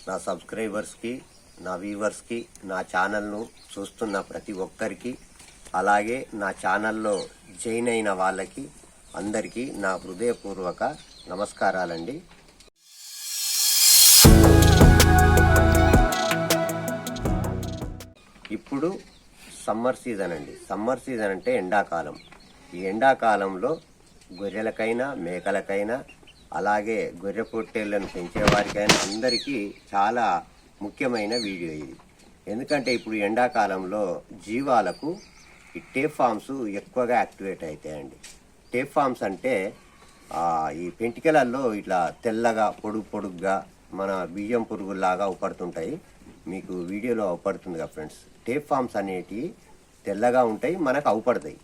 నా సబ్స్క్రైబర్స్కి, నా వ్యూవర్స్కి, నా ఛానల్ను చూస్తున్న ప్రతి ఒక్కరికి, అలాగే నా ఛానల్లో జాయిన్ అయిన వాళ్ళకి అందరికీ నా హృదయపూర్వక నమస్కారాలండి. ఇప్పుడు సమ్మర్ సీజన్ అండి. సమ్మర్ సీజన్ అంటే ఎండాకాలం. ఈ ఎండాకాలంలో గొర్రెలకైనా మేకలకైనా అలాగే గొర్రె పొట్టేళ్లను పెంచేవారికైనా అందరికీ చాలా ముఖ్యమైన వీడియో ఇది. ఎందుకంటే ఇప్పుడు ఎండాకాలంలో జీవాలకు ఈ టేప్ ఫామ్స్ ఎక్కువగా యాక్టివేట్ అవుతాయండి. టేప్ ఫామ్స్ అంటే ఈ పెంటికలల్లో ఇట్లా తెల్లగా పొడుగ్గా మన బియ్యం పురుగుల్లాగా అవపడుతుంటాయి. మీకు వీడియోలో అవపడుతుంది కదా ఫ్రెండ్స్. టేప్ ఫామ్స్ అనేటివి తెల్లగా ఉంటాయి, మనకు అవపడతాయి.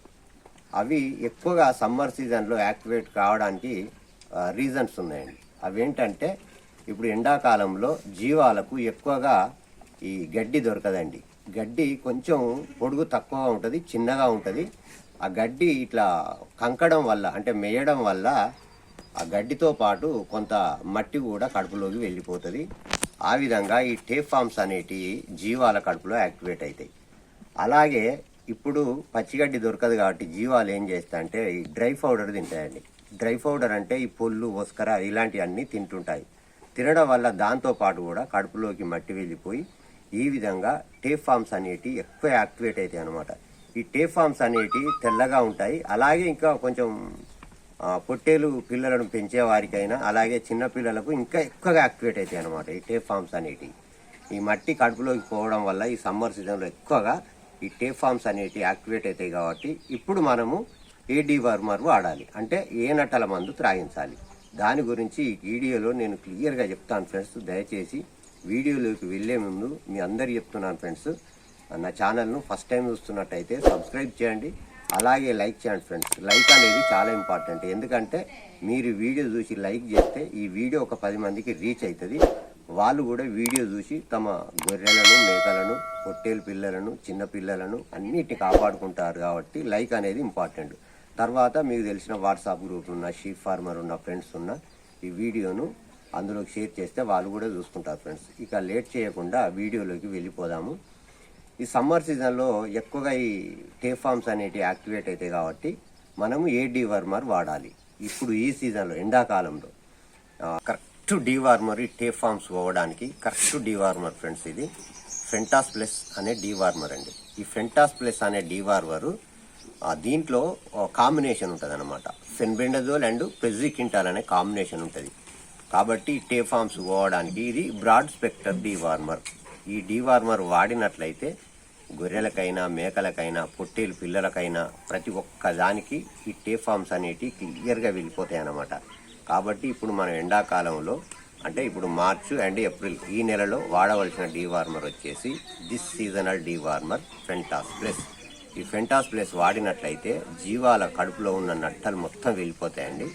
అవి ఎక్కువగా సమ్మర్ సీజన్లో యాక్టివేట్ కావడానికి రీజన్స్ ఉన్నాయండి. అవేంటంటే ఇప్పుడు ఎండాకాలంలో జీవాలకు ఎక్కువగా ఈ గడ్డి దొరకదండి. గడ్డి కొంచెం పొడుగు తక్కువగా ఉంటుంది, చిన్నగా ఉంటుంది. ఆ గడ్డి ఇట్లా కంకడం వల్ల అంటే మేయడం వల్ల ఆ గడ్డితో పాటు కొంత మట్టి కూడా కడుపులోకి వెళ్ళిపోతుంది. ఆ విధంగా ఈ టేప్ ఫామ్స్ అనేటివి జీవాల కడుపులో యాక్టివేట్ అవుతాయి. అలాగే ఇప్పుడు పచ్చిగడ్డి దొరకదు కాబట్టి జీవాలు ఏం చేస్తాయంటే ఈ డ్రై పౌడర్ తింటాయండి. డ్రై పౌడర్ అంటే ఈ పొల్లు ఒస్కర ఇలాంటివన్నీ తింటుంటాయి. తినడం వల్ల దాంతో పాటు కూడా కడుపులోకి మట్టి వెళ్ళిపోయి ఈ విధంగా టేప్ ఫామ్స్ అనేటివి ఎక్కువ యాక్టివేట్ అవుతాయి అన్నమాట. ఈ టేప్ ఫామ్స్ అనేటివి తెల్లగా ఉంటాయి. అలాగే ఇంకా కొంచెం పొట్టేలు పిల్లలను పెంచే వారికైనా అలాగే చిన్న పిల్లలకు ఇంకా ఎక్కువగా యాక్టివేట్ అవుతాయి అన్నమాట ఈ టేప్ ఫామ్స్ అనేటివి. ఈ మట్టి కడుపులోకి పోవడం వల్ల ఈ సమ్మర్ సీజన్లో ఎక్కువగా ఈ టేప్ ఫామ్స్ అనేటివి యాక్టివేట్ అవుతాయి. కాబట్టి ఇప్పుడు మనము ఏ డీవార్మర్ వాడాలి అంటే ఏ నట్టల మందు త్రాగించాలి దాని గురించి ఈ వీడియోలో నేను క్లియర్గా చెప్తాను ఫ్రెండ్స్. దయచేసి వీడియోలోకి వెళ్ళే ముందు మీ అందరు చెప్తున్నాను ఫ్రెండ్స్, నా ఛానల్ను ఫస్ట్ టైం చూస్తున్నట్టయితే సబ్స్క్రైబ్ చేయండి, అలాగే లైక్ చేయండి ఫ్రెండ్స్. లైక్ అనేది చాలా ఇంపార్టెంట్. ఎందుకంటే మీరు వీడియో చూసి లైక్ చేస్తే ఈ వీడియో ఒక 10 మందికి రీచ్ అవుతుంది. వాళ్ళు కూడా వీడియో చూసి తమ గొర్రెలను, మేకలను, పొట్టేలు పిల్లలను, చిన్న పిల్లలను అన్నిటిని కాపాడుకుంటారు. కాబట్టి లైక్ అనేది ఇంపార్టెంట్. తర్వాత మీకు తెలిసిన వాట్సాప్ గ్రూప్ ఉన్న షీప్ ఫార్మర్ ఉన్న ఫ్రెండ్స్ ఉన్న ఈ వీడియోను అందులోకి షేర్ చేస్తే వాళ్ళు కూడా చూసుకుంటారు ఫ్రెండ్స్. ఇక లేట్ చేయకుండా వీడియోలోకి వెళ్ళిపోదాము. ఈ సమ్మర్ సీజన్లో ఎక్కువగా ఈ టేప్ ఫామ్స్ అనేటివి యాక్టివేట్ అవుతాయి కాబట్టి మనము ఏ డీవార్మర్ వాడాలి ఇప్పుడు ఈ సీజన్లో ఎండాకాలంలో. కరెక్ట్ డీవార్మర్ ఈ టేప్ ఫామ్స్ పోవడానికి కరెక్ట్ డీవార్మర్ ఫ్రెండ్స్ ఇది ఫెంటాస్ ప్లస్ అనే డీవార్మర్ అండి. ఈ ఫెంటాస్ ప్లస్ అనే డీవార్మరు దీంట్లో కాంబినేషన్ ఉంటుంది అనమాట. ఫెన్బెండజోల్ అండ్ పెజిక్వింటాల్ అనే కాంబినేషన్ ఉంటుంది. కాబట్టి టేప్ ఫామ్స్ పోవడానికి ఇది బ్రాడ్ స్పెక్టర్ డీవార్మర్. ఈ డీవార్మర్ వాడినట్లయితే గొర్రెలకైనా మేకలకైనా పొట్టేలు పిల్లలకైనా ప్రతి ఒక్క దానికి ఈ టేప్ ఫామ్స్ అనేటివి క్లియర్గా వెళ్ళిపోతాయి అన్నమాట. కాబట్టి ఇప్పుడు మనం ఎండాకాలంలో అంటే ఇప్పుడు మార్చ్ అండ్ ఏప్రిల్ ఈ నెలలో వాడవలసిన డీవార్మర్ వచ్చేసి దిస్ సీజనల్ డీవార్మర్ ఫెంటాస్ ప్లస్. ఈ ఫెంటాస్ ప్లస్ వాడినట్లయితే జీవాల కడుపులో ఉన్న నట్టలు మొత్తం వెళ్ళిపోతాయండి.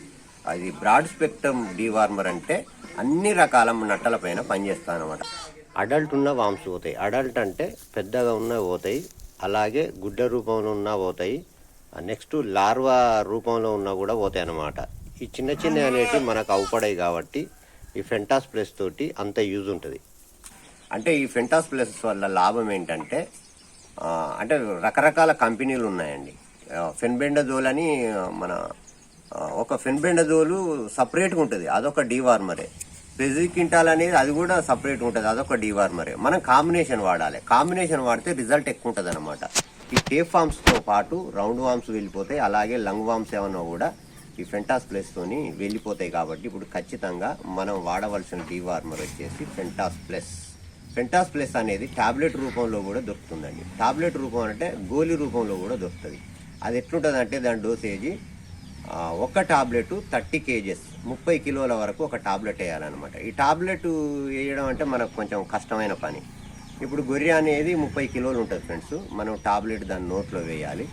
అది బ్రాడ్ స్పెక్ట్రమ్ డీవార్మర్ అంటే అన్ని రకాల నట్టల పైన పనిచేస్తాయి అన్నమాట. అడల్ట్ ఉన్న వామ్స్ పోతాయి. అడల్ట్ అంటే పెద్దగా ఉన్నవి పోతాయి, అలాగే గుడ్డ రూపంలో ఉన్న పోతాయి, నెక్స్ట్ లార్వా రూపంలో ఉన్న కూడా పోతాయి అన్నమాట. ఈ చిన్న చిన్న అనేటివి మనకు అవపడాయి కాబట్టి ఈ ఫెంటాస్ ప్లస్ తోటి అంత యూజ్ ఉంటుంది. అంటే ఈ ఫెంటాస్ ప్లస్ వల్ల లాభం ఏంటంటే అంటే రకరకాల కంపెనీలు ఉన్నాయండి. ఫెన్బెండజోల్ అని మన ఒక ఫెన్బెండజోలు సపరేట్గా ఉంటుంది, అదొక డీవార్మరే. పెజిక్వింటాల్ అనేది అది కూడా సపరేట్గా ఉంటుంది, అదొక డీవార్మరే. మనం కాంబినేషన్ వాడాలి. కాంబినేషన్ వాడితే రిజల్ట్ ఎక్కువ ఉంటుంది అనమాట. ఈ టేప్ ఫామ్స్తో పాటు రౌండ్ వామ్స్ వెళ్ళిపోతాయి, అలాగే లంగ్ వామ్స్ ఏమన్నా కూడా ఈ ఫెంటాస్ ప్లస్తోని వెళ్ళిపోతాయి. కాబట్టి ఇప్పుడు ఖచ్చితంగా మనం వాడవలసిన డీవార్మర్ వచ్చేసి ఫెంటాస్ ప్లస్. ఫెంటాస్ ప్లస్ అనేది టాబ్లెట్ రూపంలో కూడా దొరుకుతుందండి. టాబ్లెట్ రూపం అంటే గోళీ రూపంలో కూడా దొరుకుతుంది. అది ఎట్లుంటుంది అంటే దాని డోసేజీ ఒక టాబ్లెట్ 30 kgs 30 కిలోల వరకు ఒక టాబ్లెట్ వేయాలన్నమాట. ఈ టాబ్లెట్ వేయడం అంటే మనకు కొంచెం కష్టమైన పని. ఇప్పుడు గొర్రె అనేది 30 కిలోలు ఉంటుంది ఫ్రెండ్స్. మనం టాబ్లెట్ దాని నోట్లో వేయాలి,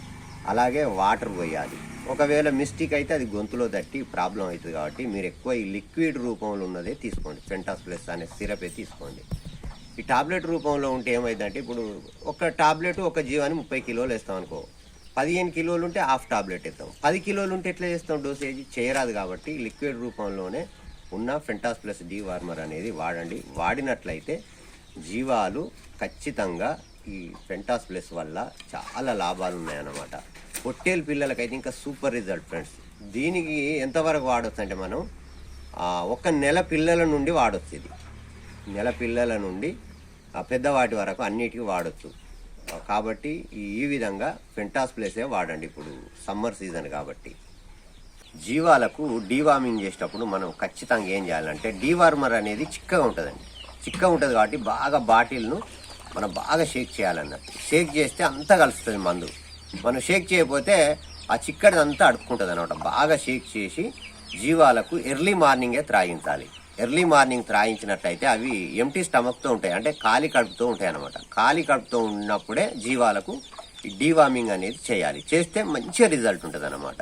అలాగే వాటర్ పోయాలి. ఒకవేళ మిస్టేక్ అయితే అది గొంతులో తట్టి ప్రాబ్లం అవుతుంది. కాబట్టి మీరు ఎక్కువ ఈ లిక్విడ్ రూపంలో ఉన్నదే తీసుకోండి. ఫెంటాస్ ప్లస్ అనే సిరపే తీసుకోండి. ఈ టాబ్లెట్ రూపంలో ఉంటే ఏమైందంటే ఇప్పుడు ఒక టాబ్లెట్ ఒక జీవాన్ని 30 కిలోలు వేస్తాం అనుకో, 15 కిలోలు ఉంటే హాఫ్ టాబ్లెట్ ఇస్తాం. 10 కిలోలు ఉంటే ఎట్లా చేస్తాం? డోసేజ్ చేయరాదు. కాబట్టి లిక్విడ్ రూపంలోనే ఉన్న ఫెంటాస్ ప్లస్ డీవార్మర్ అనేది వాడండి. వాడినట్లయితే జీవాలు ఖచ్చితంగా ఈ ఫెంటాస్ ప్లస్ వల్ల చాలా లాభాలు ఉన్నాయన్నమాట. పొట్టేలు పిల్లలకైతే ఇంకా సూపర్ రిజల్ట్ ఫ్రెండ్స్. దీనికి ఎంతవరకు వాడచ్చు అంటే మనం ఒక నెల పిల్లల నుండి వాడచ్చు. ఇది నెల పిల్లల నుండి పెద్దవాటి వరకు అన్నిటికీ వాడచ్చు. కాబట్టి ఈ విధంగా ఫెంటాస్ ప్లసే వాడండి. ఇప్పుడు సమ్మర్ సీజన్ కాబట్టి జీవాలకు డీవార్మింగ్ చేసేటప్పుడు మనం ఖచ్చితంగా ఏం చేయాలంటే డీవార్మర్ అనేది చిక్కగా ఉంటుందండి. చిక్కగా ఉంటుంది కాబట్టి బాగా బాటిల్ను మనం బాగా షేక్ చేయాలన్నట్టు. షేక్ చేస్తే అంతా కలుస్తుంది మందు. మనం షేక్ చేయకపోతే ఆ చిక్కడిది అంతా అడుక్కుంటుంది అనమాట. బాగా షేక్ చేసి జీవాలకు ఎర్లీ మార్నింగే త్రాగించాలి. ఎర్లీ మార్నింగ్ త్రాగించినట్లయితే అవి ఎంటీ స్టమక్తో ఉంటాయి, అంటే ఖాళీ కడుపుతో ఉంటాయి అనమాట. ఖాళీ కడుపుతో ఉన్నప్పుడే జీవాలకు ఈ డీవార్మింగ్ అనేది చేయాలి. చేస్తే మంచి రిజల్ట్ ఉంటుంది అనమాట.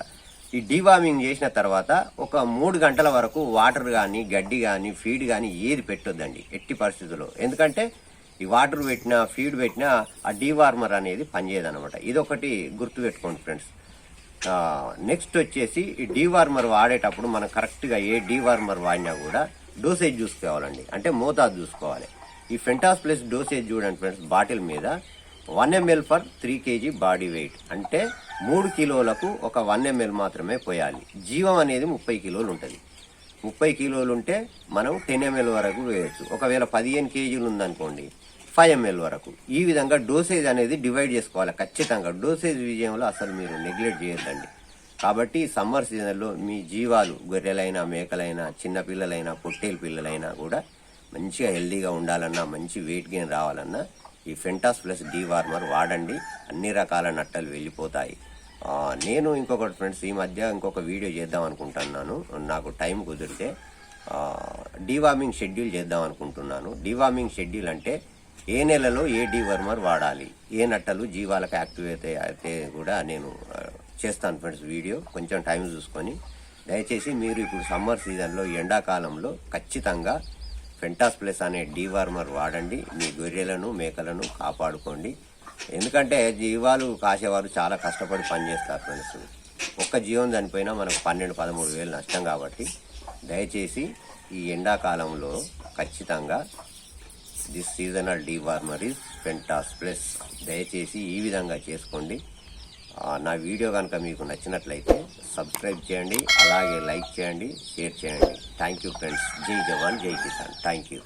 ఈ డీవార్మింగ్ చేసిన తర్వాత ఒక 3 గంటల వరకు వాటర్ కానీ గడ్డి కానీ ఫీడ్ కానీ ఏది పెట్టొద్దండి ఎట్టి పరిస్థితుల్లో. ఎందుకంటే ఈ వాటర్ పెట్టినా ఫీడ్ పెట్టినా ఆ డీవార్మర్ అనేది పనిచేయదనమాట. ఇదొకటి గుర్తుపెట్టుకోండి ఫ్రెండ్స్. నెక్స్ట్ వచ్చేసి ఈ డీవార్మర్ వాడేటప్పుడు మనం కరెక్ట్గా ఏ డీవార్మర్ వాడినా కూడా డోసేజ్ చూసుకోవాలండి, అంటే మోతాదు చూసుకోవాలి. ఈ ఫెంటాస్ ప్లస్ డోసేజ్ చూడండి ఫ్రెండ్స్, బాటిల్ మీద 1 ml for 3 kg body weight, అంటే 3 కిలోలకు ఒక 1 ml మాత్రమే పోయాలి. జీవం అనేది 30 కిలోలు ఉంటుంది. 30 కిలోలు ఉంటే మనం 10 ml వరకు వేయచ్చు. ఒకవేళ 15 kgలు ఉందనుకోండి 5 ml వరకు. ఈ విధంగా డోసేజ్ అనేది డివైడ్ చేసుకోవాలి ఖచ్చితంగా. డోసేజ్ విజయంలో అసలు మీరు నెగ్లెక్ట్ చేయొద్దండి. కాబట్టి సమ్మర్ సీజన్లో మీ జీవాలు గొర్రెలైనా మేకలైనా చిన్నపిల్లలైనా పొట్టేలు పిల్లలైనా కూడా మంచిగా హెల్దీగా ఉండాలన్నా మంచి వెయిట్ గెయిన్ రావాలన్నా ఈ ఫెంటాస్ ప్లస్ డీవార్మర్ వాడండి. అన్ని రకాల నట్టలు వెళ్ళిపోతాయి. నేను ఇంకొకటి ఫ్రెండ్స్ ఈ మధ్య ఇంకొక వీడియో చేద్దాం అనుకుంటున్నాను. నాకు టైం కుదిరితే డీవార్మింగ్ షెడ్యూల్ చేద్దాం అనుకుంటున్నాను. డీవార్మింగ్ షెడ్యూల్ అంటే ఏ నెలలో ఏ డీవార్మర్ వాడాలి, ఏ నట్టలు జీవాలకు యాక్టివేట్ అయితే కూడా నేను చేస్తాను ఫ్రెండ్స్ వీడియో. కొంచెం టైం చూసుకొని దయచేసి మీరు ఇప్పుడు సమ్మర్ సీజన్లో ఎండాకాలంలో ఖచ్చితంగా ఫెంటాస్ ప్లస్ అనే డీవార్మర్ వాడండి. మీ గొర్రెలను మేకలను కాపాడుకోండి. ఎందుకంటే జీవాలు కాసేవారు చాలా కష్టపడి పనిచేస్తారు ఫ్రెండ్స్. ఒక్క జీవం చనిపోయినా మనకు 12-13 వేలు నష్టం. కాబట్టి దయచేసి ఈ ఎండాకాలంలో ఖచ్చితంగా this seasonal dewormer is Fentas plus. దయచేసి ఈ విధంగా చేసుకోండి. నా వీడియో కనుక మీకు నచ్చినట్లయితే సబ్స్క్రైబ్ చేయండి, అలాగే లైక్ చేయండి, షేర్ చేయండి. Thank you friends. జై జవాన్ జై కిసాన్. Thank you.